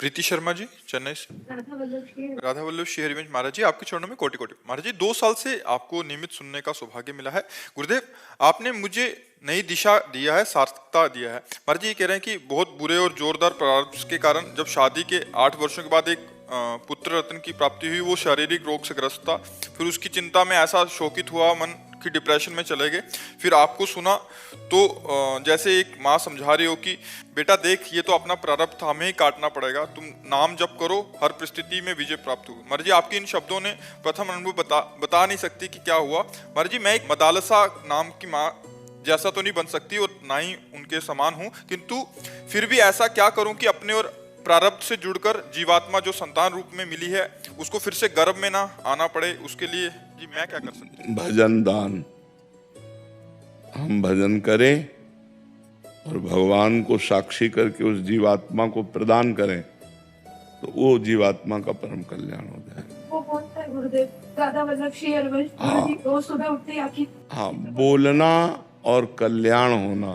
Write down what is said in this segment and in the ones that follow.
प्रीति शर्मा जी, चेन्नई से। राधा वल्लभ श्री हरिवंश महाराज जी, आपके चरणों में कोटि कोटि। महाराज जी, 2 साल से आपको नियमित सुनने का सौभाग्य मिला है। गुरुदेव, आपने मुझे नई दिशा दिया है, सार्थकता दिया है। महाराज जी ये कह रहे हैं कि बहुत बुरे और जोरदार प्रारब्ध के कारण जब शादी के 8 वर्षों के बाद एक पुत्र रत्न की प्राप्ति हुई, वो शारीरिक रोग से ग्रस्त था। फिर उसकी चिंता में ऐसा शोकित हुआ मन कि डिप्रेशन में चले गए। फिर आपको सुना तो जैसे एक माँ समझा रही हो कि बेटा देख, ये तो अपना प्रारब्ध था, हमें ही काटना पड़ेगा, तुम नाम जप करो, हर परिस्थिति में विजय प्राप्त होगी। महाराज जी, आपके इन शब्दों ने प्रथम अनुभव बता नहीं सकती कि क्या हुआ। महाराज जी, मैं एक मदालसा नाम की माँ जैसा तो नहीं बन सकती और ना ही उनके समान हूँ, किंतु फिर भी ऐसा क्या करूं कि अपने और प्रारब्ध से जुड़कर जीवात्मा जो संतान रूप में मिली है उसको फिर से गर्भ में ना आना पड़े। उसके लिए जी मैं क्या कर सकती हूँ? भजन दान, हम भजन करें और भगवान को साक्षी करके उस जीवात्मा को प्रदान करें तो वो जीवात्मा का परम कल्याण हो जाए। वो बोलता है गुरुदेव, राधा वल्लभ श्री हरिवंश महाराज जी रोज सुबह उठते ही आखिर हाँ, बोलना और कल्याण होना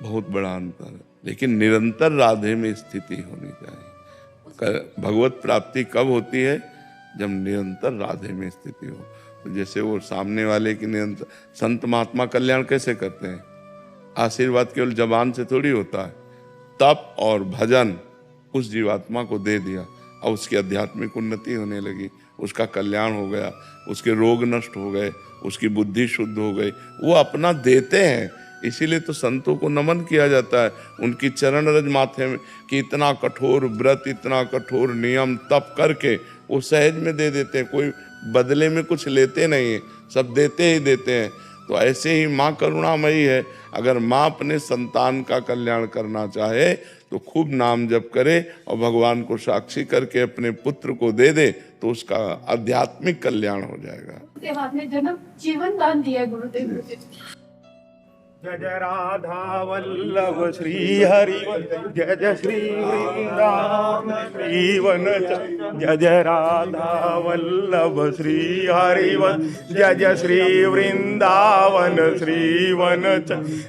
बहुत बड़ा अंतर है, लेकिन निरंतर राधे में स्थिति होनी चाहिए। भगवत प्राप्ति कब होती है? जब निरंतर राधे में स्थिति हो। तो जैसे वो सामने वाले की निरंतर, संत महात्मा कल्याण कैसे करते हैं? आशीर्वाद केवल जबान से थोड़ी होता है। तप और भजन उस जीवात्मा को दे दिया और उसकी आध्यात्मिक उन्नति होने लगी, उसका कल्याण हो गया, उसके रोग नष्ट हो गए, उसकी बुद्धि शुद्ध हो गई। वो अपना देते हैं, इसीलिए तो संतों को नमन किया जाता है। उनकी चरण रज माथे में कि इतना कठोर व्रत, इतना कठोर नियम तप करके वो सहज में दे देते हैं। कोई बदले में कुछ लेते नहीं है, सब देते ही देते हैं। तो ऐसे ही माँ करुणामयी है। अगर माँ अपने संतान का कल्याण करना चाहे तो खूब नाम जप करे और भगवान को साक्षी करके अपने पुत्र को दे दे तो उसका आध्यात्मिक कल्याण हो जाएगा। आपने जन्म जीवन दान दिया है गुरुदेव मुझे। जय जय राधा वल्लभ श्री हरिवंश, जय जय श्री वृंदावन श्रीवन, जय जय राधा वल्लभ श्री हरिवंश, जय जय श्री वृंदावन श्रीवन,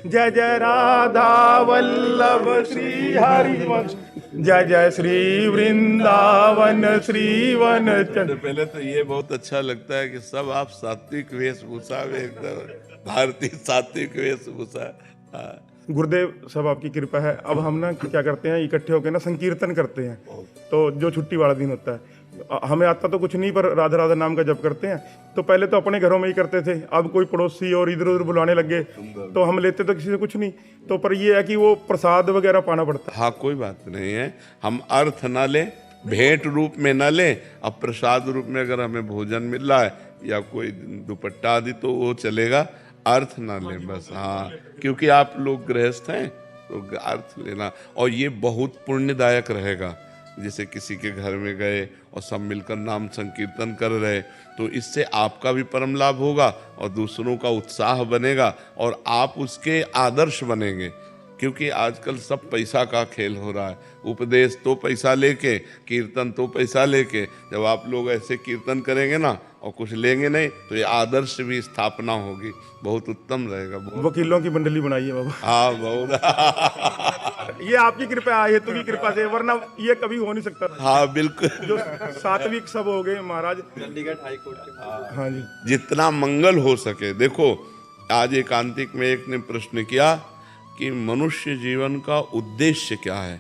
जय जय राधा वल्लभ श्री हरिवंश, जय जय श्री वृंदावन श्रीवन। पहले तो ये बहुत अच्छा लगता है कि सब आप सात्विक वेशभूषा में एकदम भारतीय सात्विक वेशभूषा। गुरुदेव सब आपकी कृपा है। अब हम ना क्या करते हैं, इकट्ठे होकर ना संकीर्तन करते हैं। तो जो छुट्टी वाला दिन होता है, हमें आता तो कुछ नहीं, पर राधा राधा नाम का जप करते हैं। तो पहले तो अपने घरों में ही करते थे, अब कोई पड़ोसी और इधर उधर बुलाने लगे तो हम लेते तो किसी से कुछ नहीं। तो पर ये है कि वो प्रसाद वगैरह पाना पड़ता है। हाँ, कोई बात नहीं है, हम अर्थ ना लें, भेंट रूप में न लें। अब प्रसाद रूप में अगर हमें भोजन मिल रहा है या कोई दुपट्टा आदि तो वो चलेगा, अर्थ ना लें बस। हाँ, क्योंकि आप लोग गृहस्थ हैं तो अर्थ लेना, और ये बहुत पुण्यदायक रहेगा। जैसे किसी के घर में गए और सब मिलकर नाम संकीर्तन कर रहे, तो इससे आपका भी परम लाभ होगा और दूसरों का उत्साह बनेगा और आप उसके आदर्श बनेंगे। क्योंकि आजकल सब पैसा का खेल हो रहा है, उपदेश तो पैसा लेके, कीर्तन तो पैसा लेके। जब आप लोग ऐसे कीर्तन करेंगे ना और कुछ लेंगे नहीं तो ये आदर्श भी स्थापना होगी, बहुत उत्तम रहेगा। वकीलों की मंडली बनाई है बाबा। हाँ, बहुत। ये आपकी कृपा, हेतु की कृपा से, वरना ये कभी हो नहीं सकता। हाँ बिल्कुल, जो सात्विक सब हो गए महाराज, चंडीगढ़ हाई कोर्ट के। हाँ जी, जितना मंगल हो सके। देखो, आज एकांतिक में एक ने प्रश्न किया कि मनुष्य जीवन का उद्देश्य क्या है।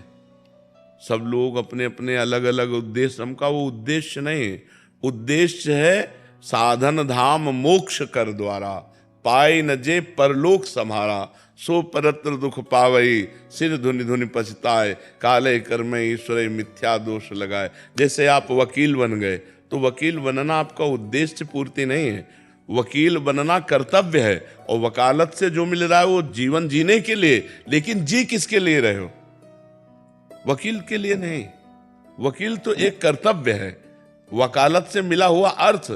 सब लोग अपने अपने अलग अलग उद्देश्य, हमका वो उद्देश्य नहीं। उद्देश्य है साधन धाम मोक्ष कर द्वारा, पाए न जे परलोक सम्हारा, सो परत्र दुख पावई, सिर धुनि धुनि पछताए, काले कर्म ईश्वर मिथ्या दोष लगाए। जैसे आप वकील बन गए तो वकील बनना आपका उद्देश्य पूर्ति नहीं है, वकील बनना कर्तव्य है। और वकालत से जो मिल रहा है वो जीवन जीने के लिए, लेकिन जी किसके लिए रहे हो? वकील के लिए नहीं। वकील तो एक कर्तव्य है, वकालत से मिला हुआ अर्थ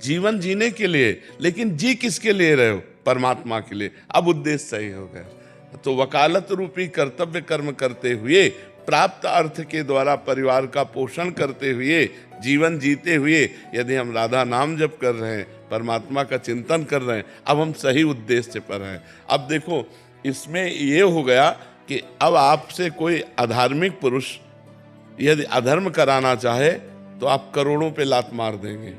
जीवन जीने के लिए, लेकिन जी किसके लिए रहे हो? परमात्मा के लिए। अब उद्देश्य सही हो गया। तो वकालत रूपी कर्तव्य कर्म करते हुए, प्राप्त अर्थ के द्वारा परिवार का पोषण करते हुए, जीवन जीते हुए यदि हम राधा नाम जप कर रहे हैं, परमात्मा का चिंतन कर रहे हैं, अब हम सही उद्देश्य पर हैं। अब देखो, इसमें ये हो गया कि अब आपसे कोई अधार्मिक पुरुष यदि अधर्म कराना चाहे तो आप करोड़ों पे लात मार देंगे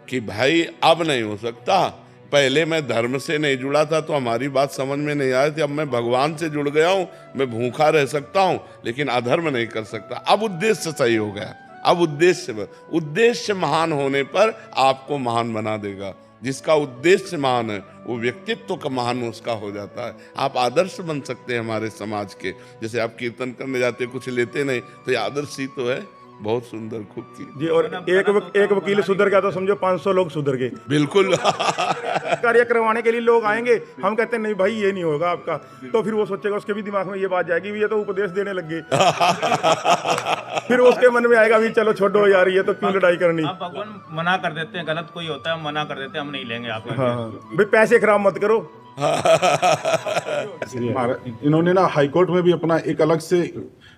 कि भाई अब नहीं हो सकता, पहले मैं धर्म से नहीं जुड़ा था तो हमारी बात समझ में नहीं आई थी, अब मैं भगवान से जुड़ गया हूं, मैं भूखा रह सकता हूं लेकिन अधर्म नहीं कर सकता। अब उद्देश्य सही हो गया, अब उद्देश्य महान होने पर आपको महान बना देगा। जिसका उद्देश्य महान है वो व्यक्तित्व का महान उसका हो जाता है। आप आदर्श बन सकते हैं हमारे समाज के। जैसे आप कीर्तन करने जाते कुछ लेते नहीं तो ये आदर्श ही तो है। बहुत सुंदर, खूब की जी। और एक वकील सुधर गया तो समझो 500 लोग सुधर गए। बिल्कुल। कार्य करवाने के लिए लोग आएंगे, हम कहते हैं नहीं भाई ये नहीं होगा आपका, तो फिर वो सोचेगा, उसके भी दिमाग में ये बात जाएगी ये तो उपदेश देने लग गए। फिर उसके मन में आएगा भी चलो छोड़ो यार ये तो क्यों लड़ाई करनी। आप भगवान मना कर देते हैं, गलत कोई होता है मना कर देते हैं, हम नहीं लेंगे आपका। हाँ भाई पैसे खराब मत करो। इन्होंने ना हाईकोर्ट में भी अपना एक अलग से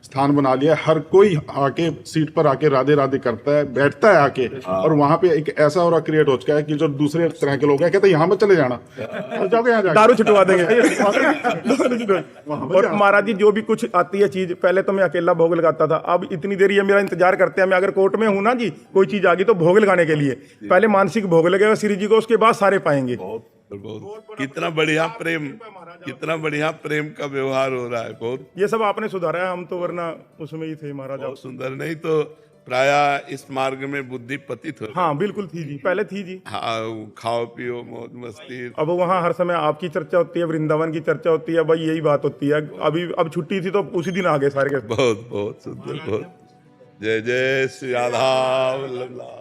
स्थान बना लिया। हर कोई आके सीट पर आके राधे राधे करता है, बैठता है आके, और वहां पे एक ऐसा और क्रिएट हो चुका है कि जो दूसरे तरह के लोग हैं कहते हैं यहाँ मत चले जाना, जाओगे यहाँ जाके दारू छुटवा देंगे। और महाराज जी जो भी कुछ आती है चीज, पहले तो मैं अकेला भोग लगाता था, अब इतनी देर ये मेरा इंतजार करते हैं। मैं अगर कोर्ट में हूं ना जी, कोई चीज आ गई तो भोग लगाने के लिए पहले मानसिक भोग लगेगा श्री जी को, उसके बाद सारे पाएंगे। बहुत कितना बढ़िया प्रेम, कितना बढ़िया प्रेम का व्यवहार हो रहा है। बहुत ये सब आपने सुधारा है, हम तो वरना उसमें ही थे महाराज। बहुत सुंदर। नहीं तो प्रायः इस मार्ग में बुद्धि पतित हो। हाँ बिल्कुल थी जी, पहले थी जी। हाँ, खाओ पियो मौज मस्ती। अब वहाँ हर समय आपकी चर्चा होती है, वृंदावन की चर्चा होती है, भाई यही बात होती है। अभी अब छुट्टी थी तो उसी दिन आ गए सारे के। बहुत बहुत सुंदर, बहुत। जय जय श्री राधा वल्लभ।